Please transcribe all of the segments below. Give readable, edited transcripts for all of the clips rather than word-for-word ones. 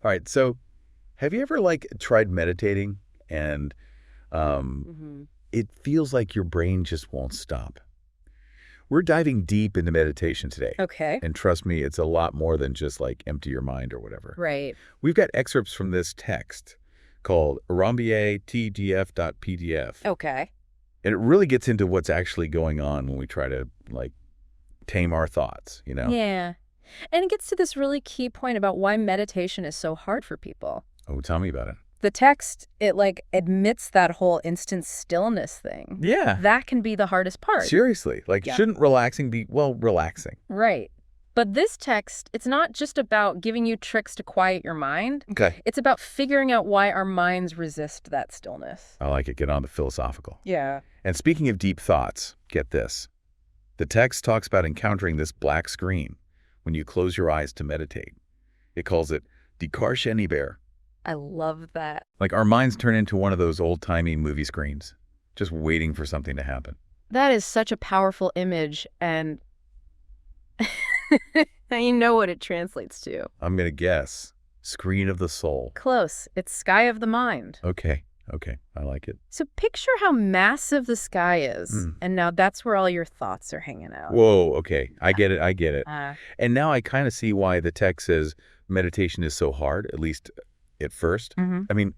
All right, so have you ever tried meditating and it feels like your brain just won't stop? We're diving deep into meditation today. Okay. And trust me, it's a lot more than just empty your mind or whatever. Right. We've got excerpts from this text called Arambier TDF.pdf. Okay. And it really gets into what's actually going on when we try to tame our thoughts, Yeah. And it gets to this really key point about why meditation is so hard for people. Oh, tell me about it. The text, it admits that whole instant stillness thing. Yeah. That can be the hardest part. Seriously. Shouldn't relaxing be, relaxing? Right. But this text, it's not just about giving you tricks to quiet your mind. Okay. It's about figuring out why our minds resist that stillness. I like it. Get on the philosophical. Yeah. And speaking of deep thoughts, get this. The text talks about encountering this black screen when you close your eyes to meditate. It calls it Bear. I love that. Our minds turn into one of those old-timey movie screens, just waiting for something to happen. That is such a powerful image, and you know what it translates to. I'm going to guess. Screen of the soul. Close. It's sky of the mind. Okay. I like it. So picture how massive the sky is, and now that's where all your thoughts are hanging out. Whoa, okay. I get it. And now I kind of see why the text says meditation is so hard, at least at first. I mean,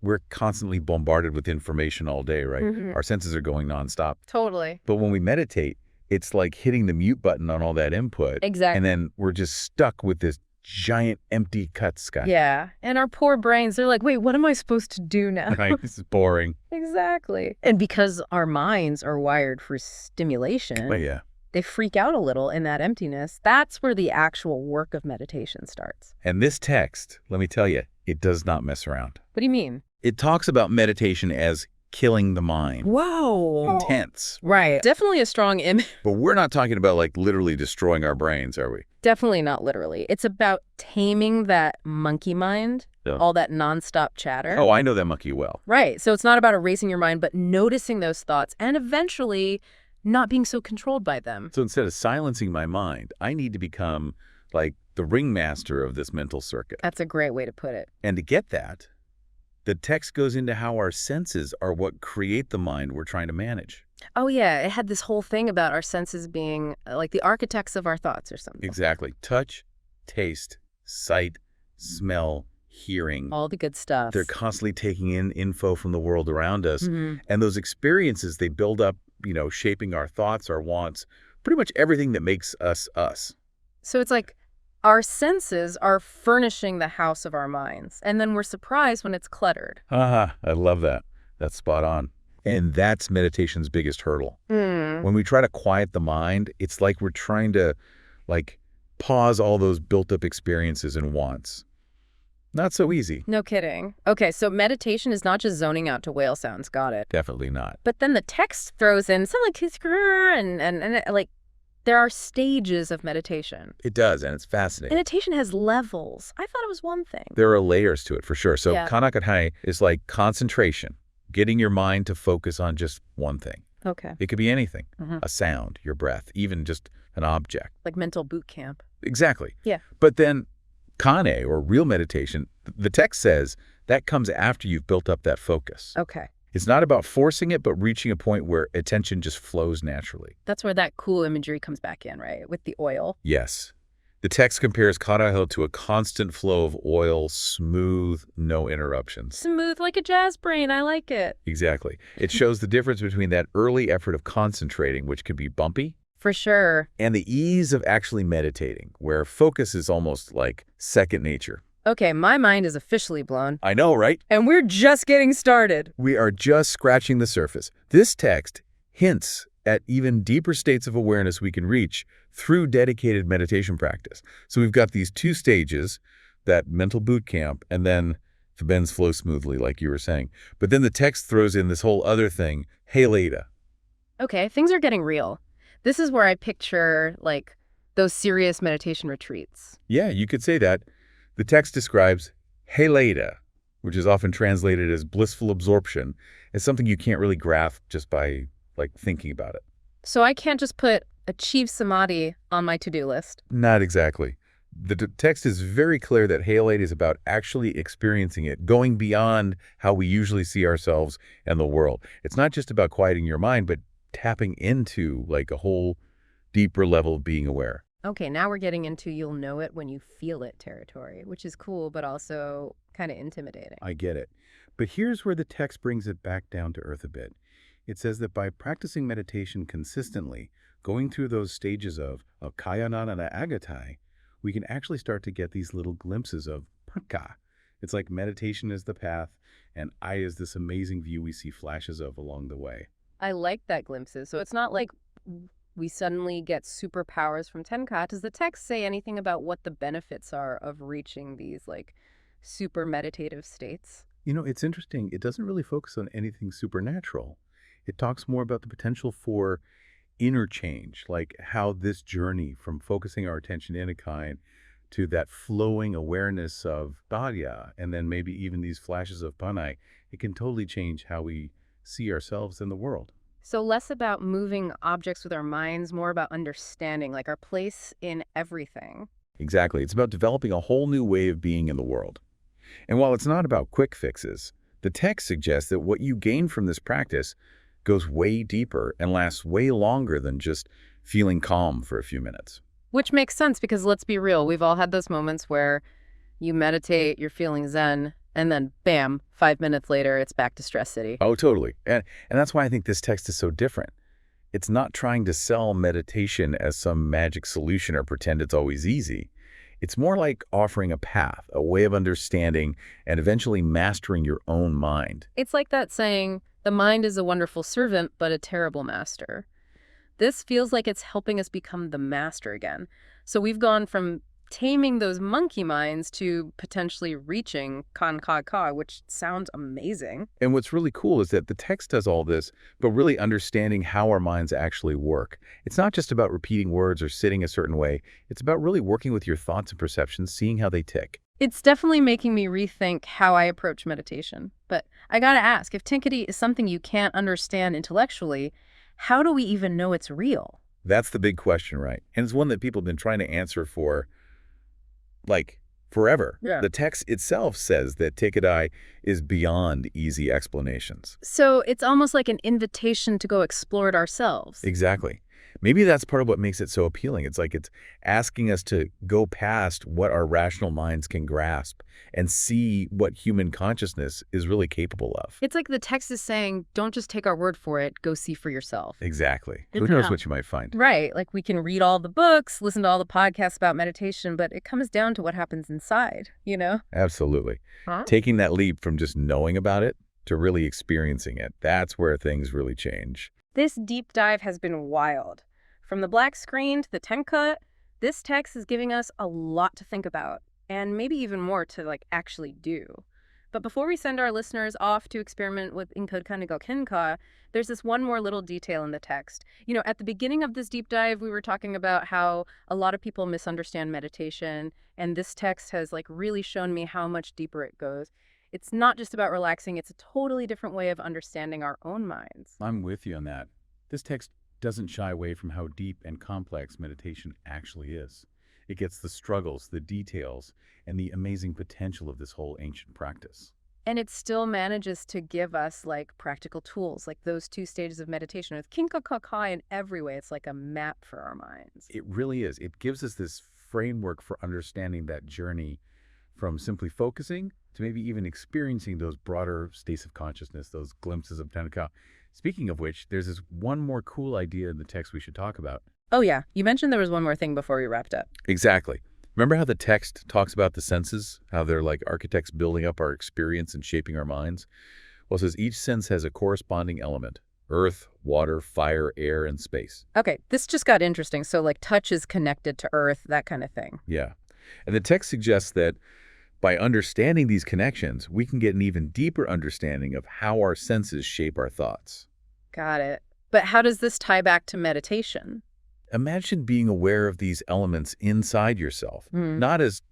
we're constantly bombarded with information all day, right? Our senses are going nonstop. Totally. But when we meditate, it's like hitting the mute button on all that input. Exactly. And then we're just stuck with this giant empty cut sky. Yeah. And our poor brains, they're like, wait, what am I supposed to do now? Right? This is boring. Exactly. And because our minds are wired for stimulation, But yeah. they freak out a little in that emptiness. That's where the actual work of meditation starts. And this text, let me tell you, it does not mess around. What do you mean? It talks about meditation as killing the mind. Whoa. Intense. Right. Definitely a strong image. But we're not talking about literally destroying our brains, are we? Definitely not literally. It's about taming that monkey mind, all that nonstop chatter. Oh, I know that monkey well. Right. So it's not about erasing your mind, but noticing those thoughts and eventually not being so controlled by them. So instead of silencing my mind, I need to become the ringmaster of this mental circuit. That's a great way to put it. And to get that, the text goes into how our senses are what create the mind we're trying to manage. Oh, yeah. It had this whole thing about our senses being like the architects of our thoughts or something. Exactly. Touch, taste, sight, smell, hearing. All the good stuff. They're constantly taking in info from the world around us. And those experiences, they build up, shaping our thoughts, our wants, pretty much everything that makes us us. So it's like our senses are furnishing the house of our minds. And then we're surprised when it's cluttered. I love that. That's spot on. And that's meditation's biggest hurdle. When we try to quiet the mind, it's like we're trying to pause all those built-up experiences and wants. Not so easy. No kidding. Okay, so meditation is not just zoning out to whale sounds. Got it. Definitely not. But then the text throws in something and there are stages of meditation. It does, and it's fascinating. Meditation has levels. I thought it was one thing. There are layers to it, for sure. So Yeah. Kanakathai is concentration, getting your mind to focus on just one thing. Okay. It could be anything, a sound, your breath, even just an object. Like mental boot camp. Exactly. Yeah. But then Kane, or real meditation, the text says that comes after you've built up that focus. Okay. It's not about forcing it, but reaching a point where attention just flows naturally. That's where that cool imagery comes back in, right? With the oil. Yes. The text compares Karaho to a constant flow of oil, smooth, no interruptions. Smooth like a jazz brain. I like it. Exactly. It shows the difference between that early effort of concentrating, which can be bumpy, For sure. and the ease of actually meditating, where focus is almost like second nature. Okay, my mind is officially blown. I know, right? And we're just getting started. We are just scratching the surface. This text hints at even deeper states of awareness we can reach through dedicated meditation practice. So we've got these two stages, that mental boot camp, and then the bends flow smoothly, like you were saying. But then the text throws in this whole other thing, hey later. Okay, things are getting real. This is where I picture, those serious meditation retreats. Yeah, you could say that. The text describes hey later, which is often translated as blissful absorption, as something you can't really grasp just by, thinking about it. So I can't just put achieve samadhi on my to-do list. Not exactly. The text is very clear that halate is about actually experiencing it, going beyond how we usually see ourselves and the world. It's not just about quieting your mind, but tapping into like a whole deeper level of being aware. Okay, now we're getting into you'll know it when you feel it territory, which is cool, but also kind of intimidating. I get it. But here's where the text brings it back down to earth a bit. It says that by practicing meditation consistently, going through those stages of kayanana and agatai, we can actually start to get these little glimpses of trataka. It's like meditation is the path, and I is this amazing view we see flashes of along the way. I like that glimpses. So it's not like we suddenly get superpowers from Tenka. Does the text say anything about what the benefits are of reaching these like super meditative states? You know, it's interesting. It doesn't really focus on anything supernatural. It talks more about the potential for inner change, like how this journey from focusing our attention in a kind to that flowing awareness of dharya, and then maybe even these flashes of panai, it can totally change how we see ourselves in the world. So less about moving objects with our minds, more about understanding, like our place in everything. Exactly. It's about developing a whole new way of being in the world. And while it's not about quick fixes, the text suggests that what you gain from this practice goes way deeper and lasts way longer than just feeling calm for a few minutes. Which makes sense because let's be real, we've all had those moments where you meditate, you're feeling zen, and then bam, 5 minutes later, it's back to stress city. Oh, totally. And that's why I think this text is so different. It's not trying to sell meditation as some magic solution or pretend it's always easy. It's more like offering a path, a way of understanding, and eventually mastering your own mind. It's like that saying, the mind is a wonderful servant, but a terrible master. This feels like it's helping us become the master again. So we've gone from taming those monkey minds to potentially reaching kan-ka-ka, which sounds amazing. And what's really cool is that the text does all this, but really understanding how our minds actually work. It's not just about repeating words or sitting a certain way. It's about really working with your thoughts and perceptions, seeing how they tick. It's definitely making me rethink how I approach meditation. But I gotta ask, if Tinkity is something you can't understand intellectually, how do we even know it's real? That's the big question, right? And it's one that people have been trying to answer for forever. Yeah. The text itself says that Tikadai is beyond easy explanations. So it's almost like an invitation to go explore it ourselves. Exactly. Maybe that's part of what makes it so appealing. It's like it's asking us to go past what our rational minds can grasp and see what human consciousness is really capable of. It's like the text is saying, don't just take our word for it, go see for yourself. Exactly. Who knows what you might find? Right. Like we can read all the books, listen to all the podcasts about meditation, but it comes down to what happens inside, you know? Absolutely. Huh? Taking that leap from just knowing about it to really experiencing it, that's where things really change. This deep dive has been wild. From the black screen to the Tenka, this text is giving us a lot to think about, and maybe even more to actually do. But before we send our listeners off to experiment with Inkodkan go Kenka, there's this one more little detail in the text. You know, at the beginning of this deep dive, we were talking about how a lot of people misunderstand meditation, and this text has really shown me how much deeper it goes. It's not just about relaxing, it's a totally different way of understanding our own minds. I'm with you on that. This text doesn't shy away from how deep and complex meditation actually is. It gets the struggles, the details, and the amazing potential of this whole ancient practice. And it still manages to give us practical tools, like those 2 stages of meditation with Kinka Kakai in every way. It's like a map for our minds. It really is. It gives us this framework for understanding that journey from simply focusing to maybe even experiencing those broader states of consciousness, those glimpses of Tenka. Speaking of which, there's this one more cool idea in the text we should talk about. Oh yeah, you mentioned there was one more thing before we wrapped up. Exactly. Remember how the text talks about the senses, how they're like architects building up our experience and shaping our minds? Well, it says each sense has a corresponding element: earth, water, fire, air, and space. Okay, this just got interesting. So touch is connected to earth, that kind of thing. Yeah. And the text suggests that by understanding these connections, we can get an even deeper understanding of how our senses shape our thoughts. Got it. But how does this tie back to meditation? Imagine being aware of these elements inside yourself, not as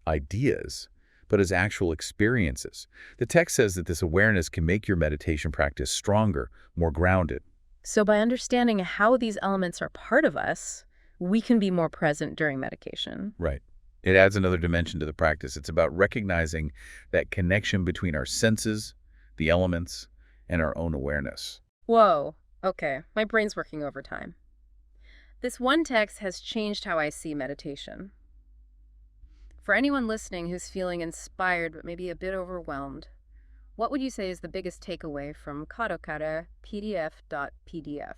ideas, but as actual experiences. The text says that this awareness can make your meditation practice stronger, more grounded. So by understanding how these elements are part of us, we can be more present during meditation. Right. It adds another dimension to the practice. It's about recognizing that connection between our senses, the elements, and our own awareness. Whoa, okay, my brain's working overtime. This one text has changed how I see meditation. For anyone listening who's feeling inspired but maybe a bit overwhelmed, what would you say is the biggest takeaway from katakara PDF.pdf?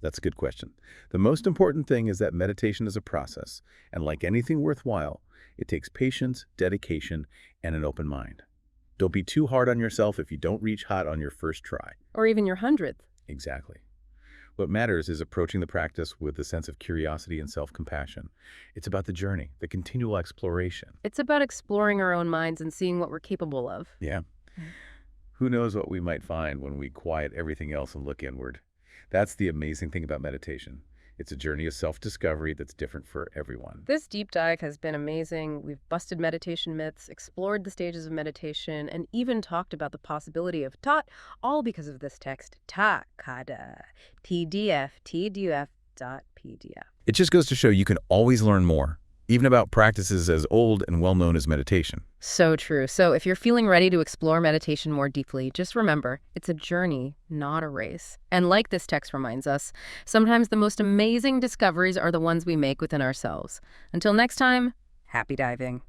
That's a good question. The most important thing is that meditation is a process, and like anything worthwhile, it takes patience, dedication, and an open mind. Don't be too hard on yourself if you don't reach hot on your first try. Or even your 100th. Exactly. What matters is approaching the practice with a sense of curiosity and self-compassion. It's about the journey, the continual exploration. It's about exploring our own minds and seeing what we're capable of. Yeah. Who knows what we might find when we quiet everything else and look inward. That's the amazing thing about meditation. It's a journey of self-discovery that's different for everyone. This deep dive has been amazing. We've busted meditation myths, explored the stages of meditation, and even talked about the possibility of tat, all because of this text, trataka, PDF.pdf. It just goes to show you can always learn more, even about practices as old and well-known as meditation. So true. So if you're feeling ready to explore meditation more deeply, just remember, it's a journey, not a race. And like this text reminds us, sometimes the most amazing discoveries are the ones we make within ourselves. Until next time, happy diving.